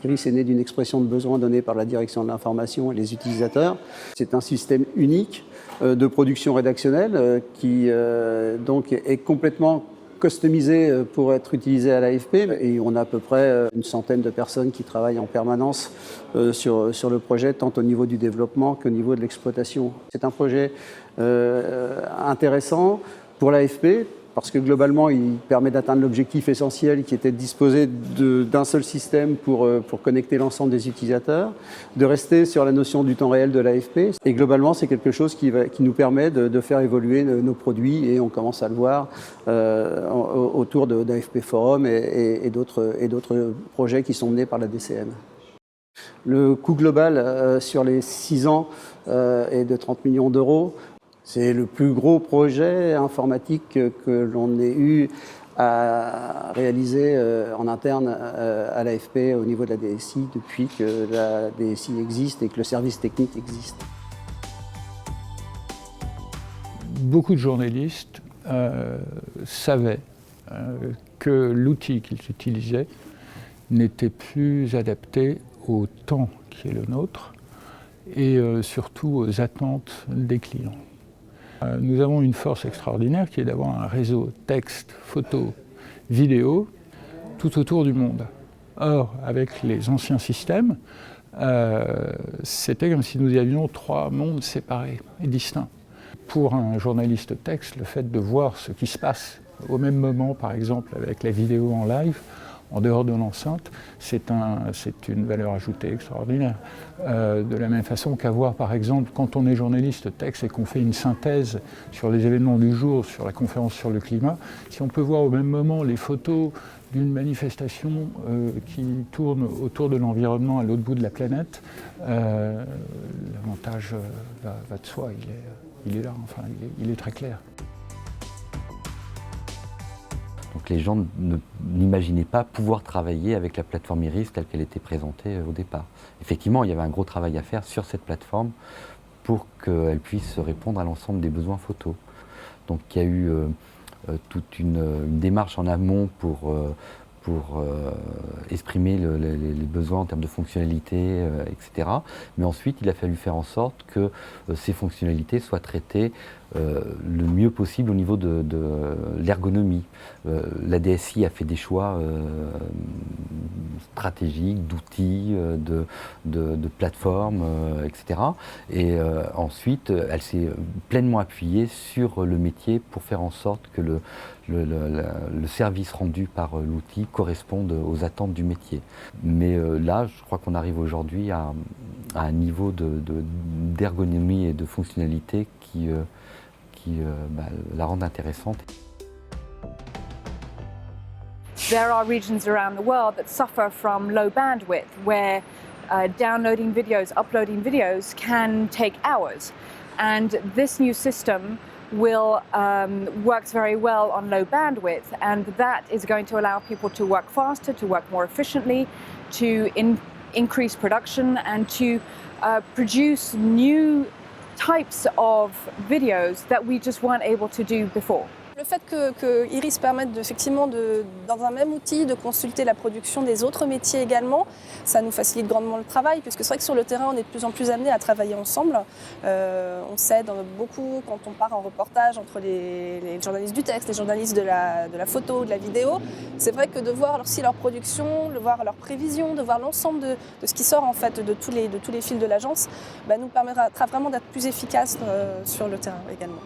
Iris est né d'une expression de besoin donnée par la direction de l'information et les utilisateurs. C'est un système unique de production rédactionnelle qui donc est complètement customisé pour être utilisé à l'AFP, et on a à peu près une centaine de personnes qui travaillent en permanence sur le projet, tant au niveau du développement qu'au niveau de l'exploitation. C'est un projet intéressant pour l'AFP, parce que globalement, il permet d'atteindre l'objectif essentiel qui était de disposer d'un seul système pour connecter l'ensemble des utilisateurs, de rester sur la notion du temps réel de l'AFP. Et globalement, c'est quelque chose qui nous permet de faire évoluer nos produits, et on commence à le voir autour d'AFP Forum et d'autres projets qui sont menés par la DCN. Le coût global sur les 6 ans est de 30 millions d'euros. C'est le plus gros projet informatique que l'on ait eu à réaliser en interne à l'AFP au niveau de la DSI depuis que la DSI existe et que le service technique existe. Beaucoup de journalistes savaient que l'outil qu'ils utilisaient n'était plus adapté au temps qui est le nôtre et surtout aux attentes des clients. Nous avons une force extraordinaire qui est d'avoir un réseau texte, photo, vidéo tout autour du monde. Or, avec les anciens systèmes, c'était comme si nous avions 3 mondes séparés et distincts. Pour un journaliste texte, le fait de voir ce qui se passe au même moment, par exemple avec la vidéo en live, en dehors de l'enceinte, c'est une valeur ajoutée extraordinaire. De la même façon qu'avoir, par exemple, quand on est journaliste texte et qu'on fait une synthèse sur les événements du jour, sur la conférence sur le climat, si on peut voir au même moment les photos d'une manifestation qui tourne autour de l'environnement à l'autre bout de la planète, l'avantage va de soi, il est là, enfin, il est très clair. Donc les gens n'imaginaient pas pouvoir travailler avec la plateforme Iris telle qu'elle était présentée au départ. Effectivement, il y avait un gros travail à faire sur cette plateforme pour qu'elle puisse répondre à l'ensemble des besoins photos. Donc il y a eu toute une démarche en amont pour exprimer les besoins en termes de fonctionnalités, etc. Mais ensuite, il a fallu faire en sorte que ces fonctionnalités soient traitées le mieux possible au niveau de l'ergonomie. La DSI a fait des choix stratégiques, d'outils, de plateformes, etc. Et ensuite, elle s'est pleinement appuyée sur le métier pour faire en sorte que le service rendu par l'outil corresponde aux attentes du métier. Mais là, je crois qu'on arrive aujourd'hui à un niveau d'ergonomie et de fonctionnalité qui la rendent intéressante. There are regions around the world that suffer from low bandwidth, where downloading videos, uploading videos can take hours. And this new system works very well on low bandwidth, and that is going to allow people to work faster, to work more efficiently, to increase production and to produce new types of videos that we just weren't able to do before. Le fait que Iris permette effectivement dans un même outil de consulter la production des autres métiers également, ça nous facilite grandement le travail, puisque c'est vrai que sur le terrain on est de plus en plus amené à travailler ensemble. On s'aide beaucoup quand on part en reportage entre les journalistes du texte, les journalistes de la photo, de la vidéo. C'est vrai que de voir aussi leur production, de voir leurs prévisions, de voir l'ensemble de ce qui sort en fait de tous les fils de l'agence, nous permettra vraiment d'être plus efficace sur le terrain également.